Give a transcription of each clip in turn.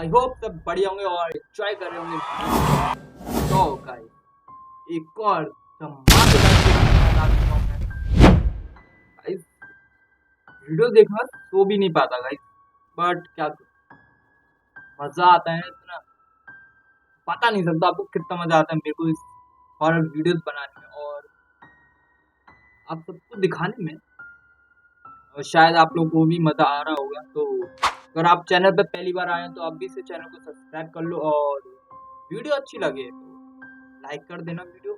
I hope सब बढ़िया होंगे और एंजॉय कर रहे होंगे। तो गाइस एक और धमाकेदार गाइस वीडियो देखना सो भी नहीं पाता गाइस, बट क्या मजा आता है इतना पता नहीं सकता आपको कितना मजा आता है मेरे को इस हॉरर वीडियोस बनाने में और आप सबको दिखाने में। और शायद आप लोगों को भी मजा आ रहा होगा। तो अगर आप चैनल पे पहली बार आए हैं तो आप भी इसे चैनल को सब्सक्राइब कर लो और वीडियो अच्छी लगे तो लाइक कर देना वीडियो।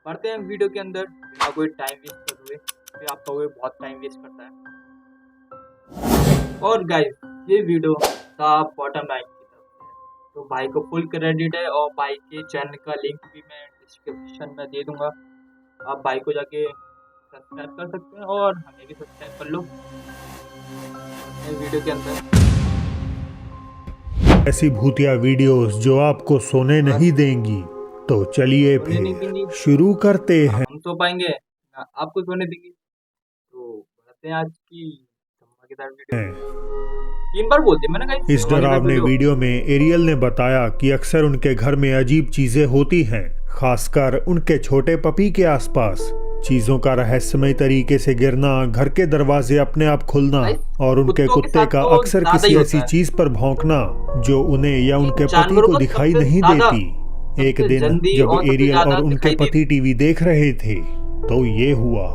पढ़ते हैं वीडियो के अंदर बिना कोई टाइम वेस्ट कर हुए, फिर आप कहोगे बहुत टाइम वेस्ट करता है। और गाइस ये वीडियो था बॉटम लाइन की तरफ से, तो भाई को फुल क्रेडिट है और भाई के चैनल का लिंक भी मैं डिस्क्रिप्शन में दे दूंगा। आप भाई को जाके सब्सक्राइब कर सकते हैं और हमें भी सब्सक्राइब कर लो वीडियो के अंदर। ऐसी भूतिया वीडियोस जो आपको सोने नहीं देंगी, तो चलिए फिर शुरू करते हैं। हम सो पाएंगे ना आपको सोने देंगे, तो बढ़ते हैं आज की धमाकेदार वीडियो। 3 बार बोलते मैंने कहा। इस डरावने वीडियो में एरियल ने बताया कि अक्सर उनके घर में अजीब चीजें होती हैं, खासकर उनके छोटे पपी के आसपास। चीजों का रहस्यमय तरीके से गिरना, घर के दरवाजे अपने आप खुलना और उनके कुत्ते का अक्सर किसी ऐसी चीज पर भौंकना जो उन्हें या उनके पति को दिखाई नहीं देती। एक दिन जब एरियल और उनके पति टीवी देख रहे थे तो ये हुआ।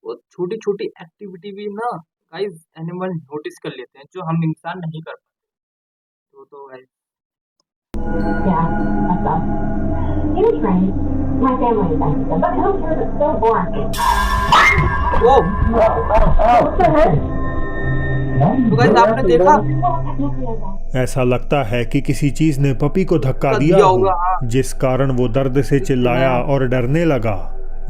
वो छोटी छोटी एक्टिविटी भी ना गाइस एनिमल नोटिस कर लेते हैं जो हम इंसान नहीं कर पाते। तो guys my family back then, but who cares? It's so boring. Whoa! तो गाइस आपने देखा? ऐसा लगता है कि किसी चीज ने पपी को धक्का दिया हो, जिस कारण वो दर्द से चिल्लाया और डरने लगा।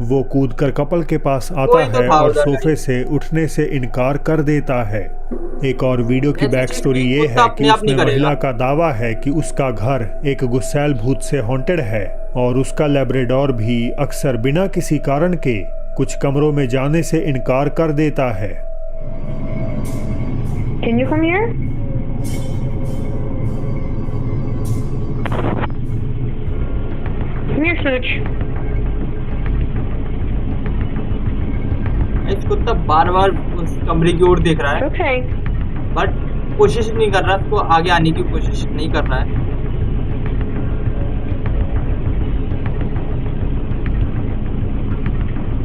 वो कूदकर कपल के पास आता है और सोफे से उठने से इनकार कर देता है। एक और वीडियो की बैक स्टोरी ये है कि उसमें महिला का दावा है कि उसका घर एक गुस्सैल भूत से हॉन्टेड है और उसका लैब्राडोर भी अक्सर बिना किसी कारण के कुछ कमरों में जाने से इनकार कर देता है। Can you come here? Come here, Smooch. कुत्ता बार बार उस कमरे की ओर देख रहा है, okay. बट कोशिश नहीं कर रहा, उसको आगे आने की कोशिश नहीं कर रहा है।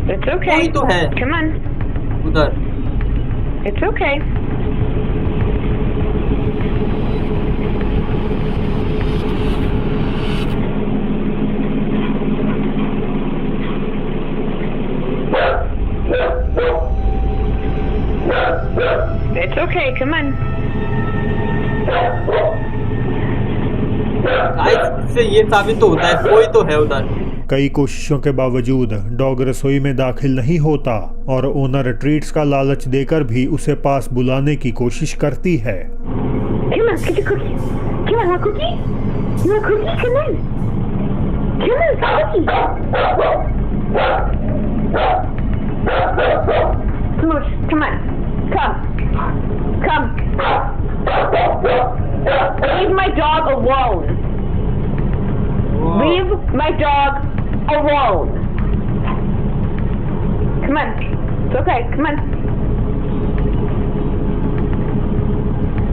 It's okay. कोई तो है Come on. उधर। It's okay. It's okay, come on. इससे ये साबित तो होता है कोई तो है उधर। कई कोशिशों के बावजूद डॉग रसोई में दाखिल नहीं होता और ओनर ट्रीट्स का लालच देकर भी उसे पास बुलाने की कोशिश करती है। Come on, get a cookie. Come on, want a cookie? You want a cookie? Come on. Come on, cookie. Smooch, come on. Come. Leave my dog alone. Whoa. Leave my dog alone. Come on. It's okay. Come on.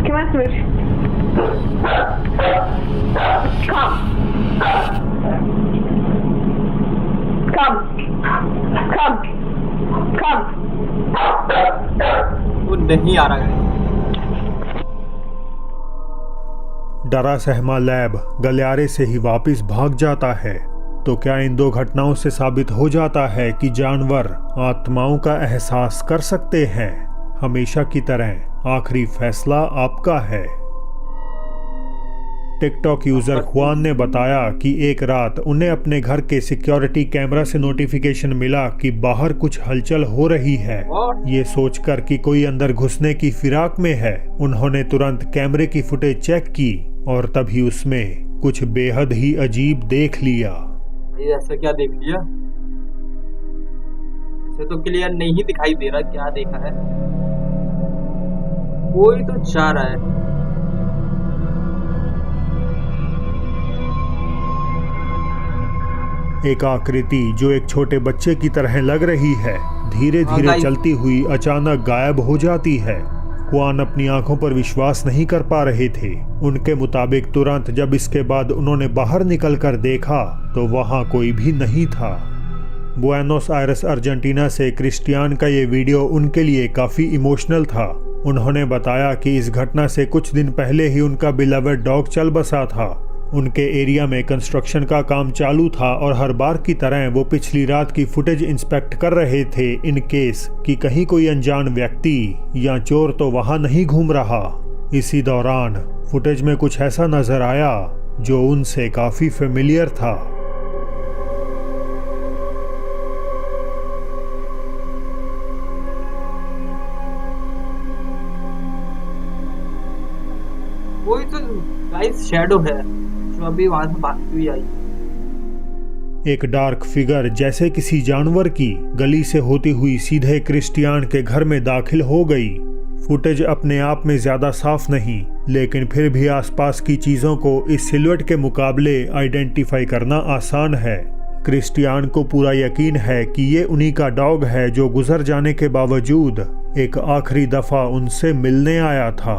Come on, Smooch. Come. वो नहीं आ रहा है। डरा सहमा lab गलियारे से ही वापस भाग जाता है। तो क्या इन दो घटनाओं से साबित हो जाता है कि जानवर आत्माओं का एहसास कर सकते हैं? हमेशा की तरह आखिरी फैसला आपका है। टिकटॉक यूजर खुआन ने बताया कि एक रात उन्हें अपने घर के सिक्योरिटी कैमरा से नोटिफिकेशन मिला कि बाहर कुछ हलचल हो रही है। ये सोचकर कि कोई अंदर घुसने की फिराक में है, उन्होंने तुरंत कैमरे की फुटेज चेक की और तभी उसमें कुछ बेहद ही अजीब देख लिया। ऐसा क्या देख लिया? ऐसे तो क्लियर नहीं दिखाई दे रहा क्या देखा है। कोई तो जा रहा है। एक आकृति जो एक छोटे बच्चे की तरह लग रही है धीरे धीरे चलती हुई अचानक गायब हो जाती है। क्वान अपनी आंखों पर विश्वास नहीं कर पा रहे थे। उनके मुताबिक तुरंत जब इसके बाद उन्होंने बाहर निकलकर देखा तो वहां कोई भी नहीं था। बुएनोस आयरेस अर्जेंटीना से क्रिस्टियान का ये वीडियो उनके लिए काफ़ी इमोशनल था। उन्होंने बताया कि इस घटना से कुछ दिन पहले ही उनका बिलवेड डॉग चल बसा था। उनके एरिया में कंस्ट्रक्शन का काम चालू था और हर बार की तरह वो पिछली रात की फुटेज इंस्पेक्ट कर रहे थे इन केस कि कहीं कोई अनजान व्यक्ति या चोर तो वहां नहीं घूम रहा। इसी दौरान फुटेज में कुछ ऐसा नजर आया जो उनसे काफ़ी फेमिलियर था। कोई तो गाइस शैडो है जो अभी वहां से भागती हुई आई। एक डार्क फिगर जैसे किसी जानवर की गली से होती हुई सीधे क्रिस्टियान के घर में दाखिल हो गई। फुटेज अपने आप में ज्यादा साफ नहीं, लेकिन फिर भी आसपास की चीजों को इस सिलुएट के मुकाबले आइडेंटिफाई करना आसान है। क्रिस्टियान को पूरा यकीन है कि ये उन्हीं का डॉग है जो गुजर जाने के बावजूद एक आखिरी दफा उनसे मिलने आया था।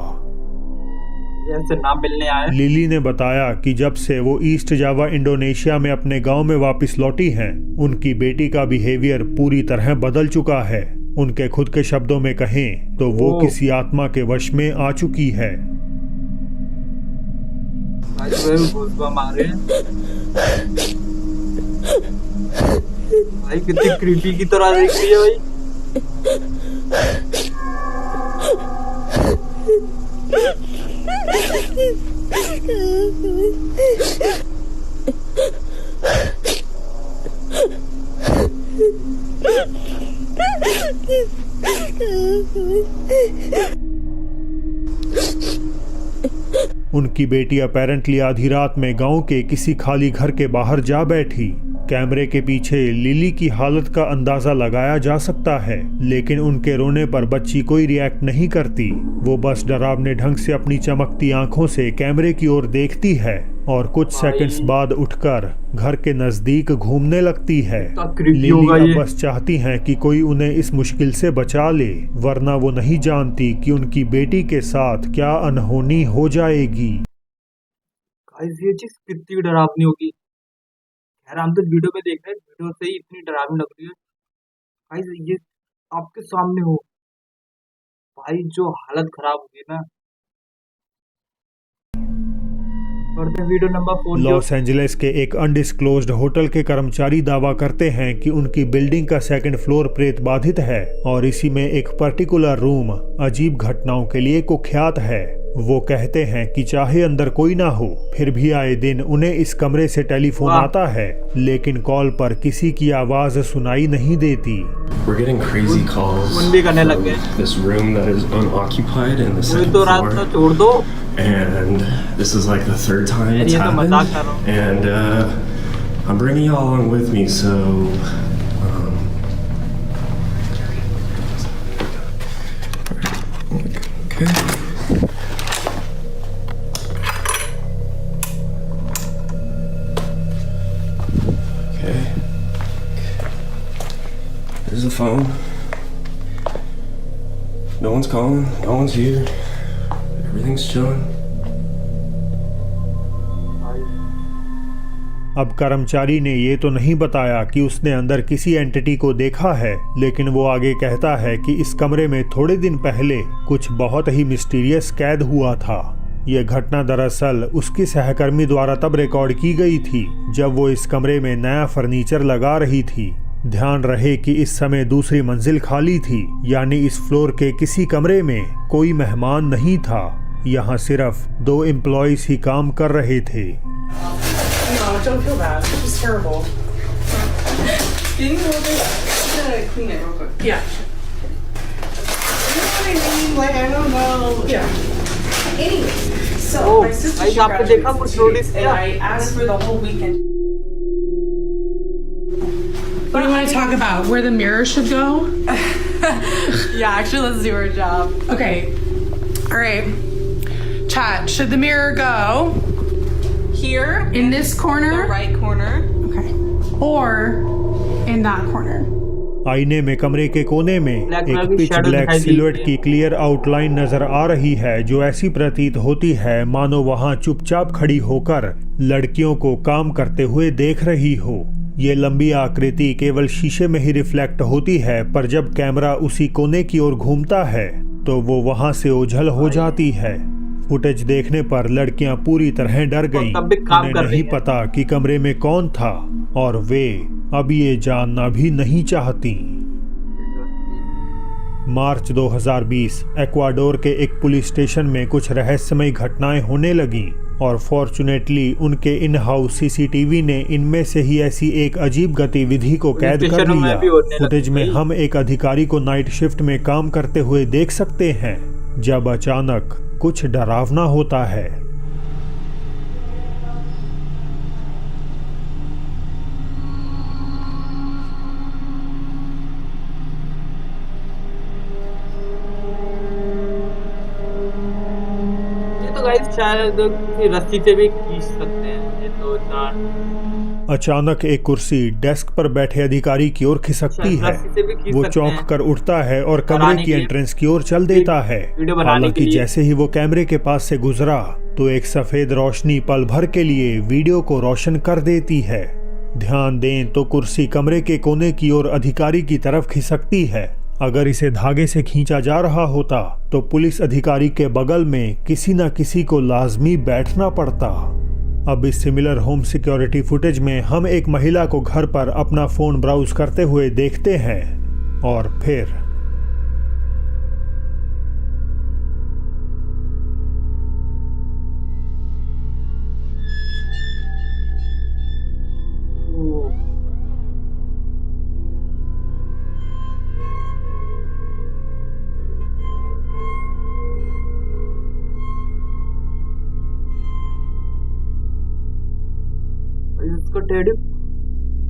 ना मिलने आए। लिली ने बताया कि जब से वो ईस्ट जावा इंडोनेशिया में अपने गांव में वापस लौटी हैं, उनकी बेटी का बिहेवियर पूरी तरह बदल चुका है। उनके खुद के शब्दों में कहें तो वो किसी आत्मा के वश में आ चुकी है। भाई कितनी क्रीपी की तरह दिख रही है भाई। उनकी बेटी अपेरेंटली आधी रात में गांव के किसी खाली घर के बाहर जा बैठी। कैमरे के पीछे लिली की हालत का अंदाजा लगाया जा सकता है, लेकिन उनके रोने पर बच्ची कोई रिएक्ट नहीं करती। वो बस डरावने ढंग से अपनी चमकती आंखों से कैमरे की ओर देखती है और कुछ सेकंड्स बाद उठकर घर के नजदीक घूमने लगती है। लिली अब बस चाहती हैं कि कोई उन्हें इस मुश्किल से बचा ले, वरना वो नहीं जानती कि उनकी बेटी के साथ क्या अनहोनी हो जाएगी। ये चीज कितनी डरावनी होगी। यार हम तो वीडियो में देख रहे हैं, वीडियो से ही इतनी डरावनी लग रही है। गाइस ये आपके सामने हो भाई, जो हालत खराब होगी ना। Video number 4। लॉस एंजलिस के एक अनडिस्क्लोज्ड होटल के कर्मचारी दावा करते हैं कि उनकी बिल्डिंग का सेकंड फ्लोर प्रेत बाधित है और इसी में एक पर्टिकुलर रूम अजीब घटनाओं के लिए कुख्यात है। वो कहते हैं कि चाहे अंदर कोई ना हो, फिर भी आए दिन उन्हें इस कमरे से टेलीफोन आता है, लेकिन कॉल पर किसी की आवाज सुनाई नहीं देती। We're getting crazy calls from this room that is unoccupied in the second floor. And this is like the third time it's happened. And I'm bringing you all along with me, so okay. There's the phone. No one's calling. No one's here. Everything's chilling. अब कर्मचारी ने ये तो नहीं बताया कि उसने अंदर किसी एंटिटी को देखा है, लेकिन वो आगे कहता है कि इस कमरे में थोड़े दिन पहले कुछ बहुत ही मिस्टीरियस कैद हुआ था। यह घटना दरअसल उसकी सहकर्मी द्वारा तब रिकॉर्ड की गई थी जब वो इस कमरे में नया फर्नीचर लगा रही थी। ध्यान रहे कि इस समय दूसरी मंजिल खाली थी, यानी इस फ्लोर के किसी कमरे में कोई मेहमान नहीं था। यहाँ सिर्फ 2 एम्प्लॉइज ही काम कर रहे थे। Don't feel bad. It was terrible. Can you hold it? I'm gonna clean it real quick. Yeah. You know what I mean? Like, I don't know. Yeah. Anyways, so my sister, she graduates today, and I asked for the whole weekend. What do you want to talk about? Where the mirror should go? Yeah, actually, let's do our job. Okay. All right. Chat. Should the mirror go? Here in this corner, the right corner. Okay. or in that corner. आईने में कमरे के कोने में Black एक colour की pitch shadow black दिखाई दे silhouette रही है। की क्लियर आउटलाइन नजर आ रही है, जो ऐसी प्रतीत होती है मानो वहां चुपचाप खड़ी होकर लड़कियों को काम करते हुए देख रही हो। ये लंबी आकृति केवल शीशे में ही रिफ्लेक्ट होती है, पर जब कैमरा उसी कोने की ओर घूमता है तो वो वहां से ओझल हो जाती है। फुटेज देखने पर लड़कियां पूरी तरह डर गईं। तब भी काम उन्हें कर रही नहीं हैं। पता कि कमरे में कौन था और वे अब ये जानना भी नहीं चाहती। मार्च 2020 एक्वाडोर के एक पुलिस स्टेशन में कुछ रहस्यमयी घटनाएं होने लगीं और फॉर्चुनेटली उनके इन हाउस सीसीटीवी ने इनमें से ही ऐसी एक अजीब गतिविधि को कैद कर स्टेशनों में लिया। भी होने फुटेज में लगी। हम एक अधिकारी को नाइट शिफ्ट में काम करते हुए देख सकते हैं, जब अचानक कुछ डरावना होता है। ये तो गाइस शायद किसी रस्सी से भी खींच सकते हैं, ये तो इतना अचानक एक कुर्सी डेस्क पर बैठे अधिकारी की ओर खिसकती है। रस्सी से भी खींच वो सकते चौंक हैं। कर उठता है और कमरे बनाने की के लिए। एंट्रेंस की ओर चल देता है। वीडियो बनाने हालांकि के लिए। जैसे ही वो कैमरे के पास से गुजरा तो एक सफेद रोशनी पल भर के लिए वीडियो को रोशन कर देती है। ध्यान दें तो कुर्सी कमरे के कोने की ओर अधिकारी की तरफ खिसकती है। अगर इसे धागे से खींचा जा रहा होता तो पुलिस अधिकारी के बगल में किसी न किसी को लाजमी बैठना पड़ता। अब इस सिमिलर होम सिक्योरिटी फुटेज में हम एक महिला को घर पर अपना फोन ब्राउज करते हुए देखते हैं और फिर इसको टेडी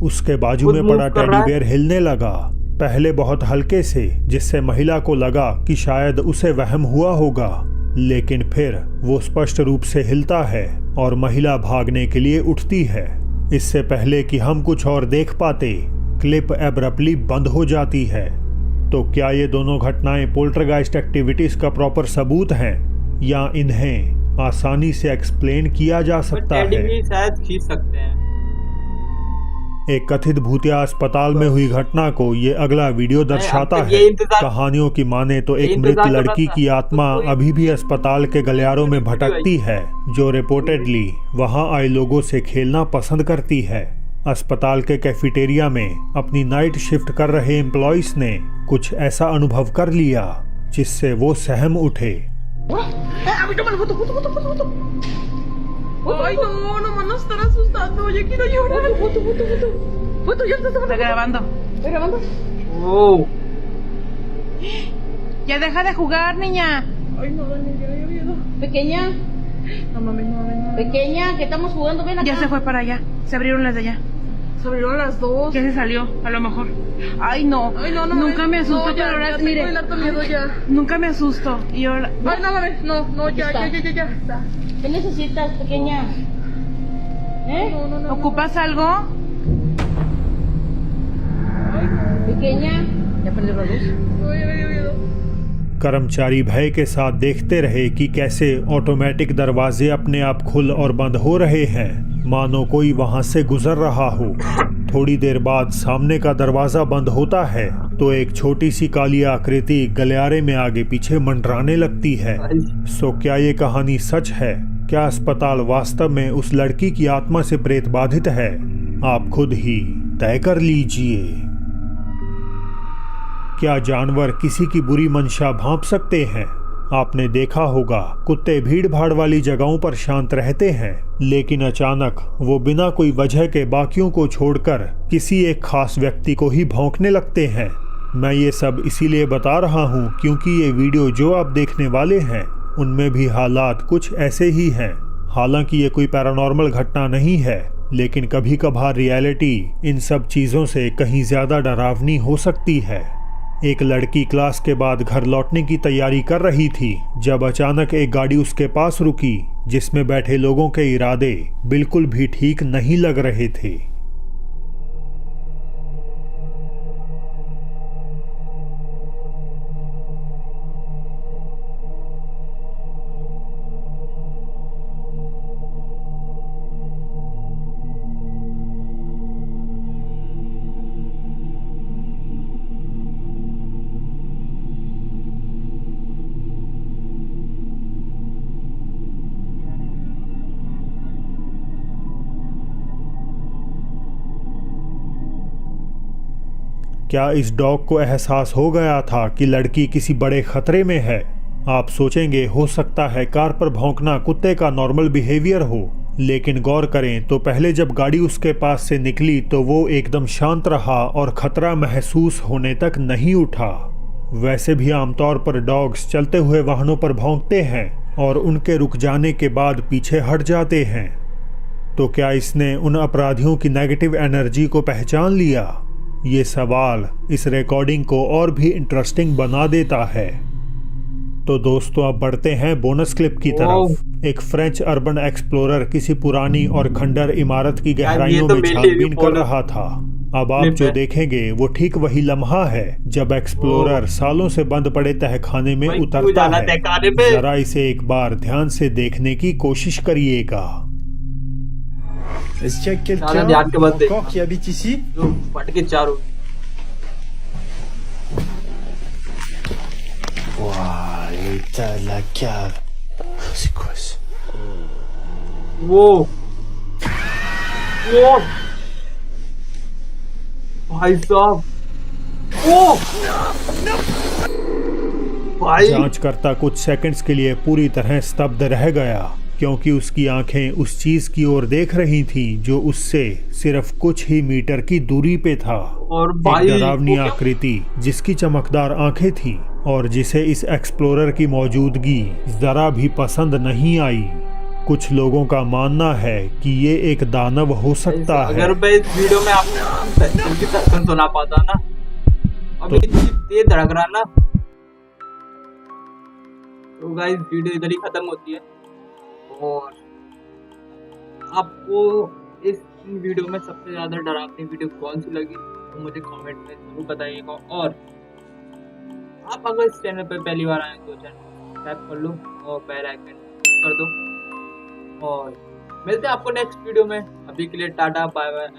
उसके बाजू खुद में move पड़ा कर रहा टेडी है। बेयर हिलने लगा, पहले बहुत हल्के से, जिससे महिला को लगा कि शायद उसे वहम हुआ होगा, लेकिन फिर वो स्पष्ट रूप से हिलता है और महिला भागने के लिए उठती है। इससे पहले कि हम कुछ और देख पाते, क्लिप एब्रप्टली बंद हो जाती है। तो क्या ये दोनों घटनाएं पोल्टरगाइस्ट एक्टिविटीज का प्रॉपर सबूत हैं या इन्हें आसानी से एक्सप्लेन किया जा सकता टेडी है? भी शायद खींच सकते हैं। एक कथित भूतिया अस्पताल में हुई घटना को ये अगला वीडियो दर्शाता अब तक ये है। इंतजार- कहानियों की माने तो ये एक मृत इंतजार कर रहा लड़की था। की आत्मा तो कोई- अभी भी अस्पताल के गलियारों में भटकती है, जो रिपोर्टेडली वहां आए लोगों से खेलना पसंद करती है। अस्पताल के कैफेटेरिया में अपनी नाइट शिफ्ट कर रहे एम्प्लॉइज ने कुछ ऐसा अनुभव कर लिया जिससे वो सहम उठे। Ay, no, nomás nos están asustando. Yo quiero llorar. Foto, ya está grabando. ¿Estoy grabando? Oh Ya deja de jugar, niña. Ay, no, Dani, ya dio miedo. Pequeña, No mames, no mames, no mames. pequeña, que estamos jugando, ven acá. Ya se fue para allá. Se abrieron las de allá. Se abrieron las dos. Ya se salió, a lo mejor. Ay, no. Ay, no, no. Nunca me asusto, No, ya, pero ahora ya mire. tengo el harto miedo ya. Nunca me asusto. Y ahora. Ay, no mames, no, no, ya, Está. ya. Está. ¿Qué necesitas, pequeña? ¿Eh? No. ¿Ocupas algo? Pequeña, ¿ya prendió la luz? No, ya me dio miedo. कर्मचारी भय के साथ देखते रहे कि कैसे automatic दरवाजे अपने आप खुल और बंद हो रहे हैं, मानो कोई वहां से गुजर रहा हो। थोड़ी देर बाद सामने का दरवाजा बंद होता है तो एक छोटी सी काली आकृति गलियारे में आगे पीछे मंडराने लगती है। सो क्या ये कहानी सच है? क्या अस्पताल वास्तव में उस लड़की की आत्मा से प्रेत बाधित है? आप खुद ही तय कर लीजिए। क्या जानवर किसी की बुरी मंशा भांप सकते हैं? आपने देखा होगा कुत्ते भीड़ भाड़ वाली जगहों पर शांत रहते हैं, लेकिन अचानक वो बिना कोई वजह के बाकियों को छोड़कर किसी एक खास व्यक्ति को ही भौंकने लगते हैं। मैं ये सब इसीलिए बता रहा हूँ क्योंकि ये वीडियो जो आप देखने वाले हैं उनमें भी हालात कुछ ऐसे ही हैं। हालांकि ये कोई पैरानॉर्मल घटना नहीं है, लेकिन कभी कभार रियलिटी इन सब चीज़ों से कहीं ज़्यादा डरावनी हो सकती है। एक लड़की क्लास के बाद घर लौटने की तैयारी कर रही थी जब अचानक एक गाड़ी उसके पास रुकी, जिसमें बैठे लोगों के इरादे बिल्कुल भी ठीक नहीं लग रहे थे। क्या इस डॉग को एहसास हो गया था कि लड़की किसी बड़े खतरे में है? आप सोचेंगे हो सकता है कार पर भौंकना कुत्ते का नॉर्मल बिहेवियर हो, लेकिन गौर करें तो पहले जब गाड़ी उसके पास से निकली तो वो एकदम शांत रहा और खतरा महसूस होने तक नहीं उठा। वैसे भी आमतौर पर डॉग्स चलते हुए वाहनों पर भौंकते हैं और उनके रुक जाने के बाद पीछे हट जाते हैं। तो क्या इसने उन अपराधियों की नेगेटिव एनर्जी को पहचान लिया? ये सवाल इस रिकॉर्डिंग को और भी इंटरेस्टिंग बना देता है। तो दोस्तों अब बढ़ते हैं बोनस क्लिप की तरफ। एक फ्रेंच अर्बन एक्सप्लोरर किसी पुरानी और खंडर इमारत की गहराइयों में छानबीन कर रहा था। अब आप जो देखेंगे वो ठीक वही लम्हा है जब एक्सप्लोरर सालों से बंद पड़े तहखाने में उतरता है। जरा इसे एक बार ध्यान से देखने की कोशिश करिएगा। Est-ce qu'il y a quelqu'un encore qui habite ici? Waouh, l'état de la cave. C'est quoi ça? Wow. Wow. भाई साहब। भाई। जांचकर्ता कुछ सेकंड्स के लिए पूरी तरह स्तब्ध रह गया, क्योंकि उसकी आंखें उस चीज की ओर देख रही थीं जो उससे सिर्फ कुछ ही मीटर की दूरी पे था। और भाई, एक डरावनी आकृति जिसकी चमकदार आंखें थीं और जिसे इस एक्सप्लोरर की मौजूदगी जरा भी पसंद नहीं आई। कुछ लोगों का मानना है कि ये एक दानव हो सकता है। अगर मैं इस वीडियो में आपको सुना पाता ना, अभी इतनी तेज धड़क रहा ना, तो गाइस वीडियो इधर ही खत्म होती है। और आपको इस वीडियो में सबसे ज्यादा डरावनी वीडियो कौन सी लगी तो मुझे कमेंट में जरूर बताइएगा। और आप अगर इस चैनल पर पहली बार आए तो चैनल सब्सक्राइब कर लो और बेल आइकन कर दो। और मिलते हैं आपको नेक्स्ट वीडियो में। अभी के लिए टाटा बाय बाय एंड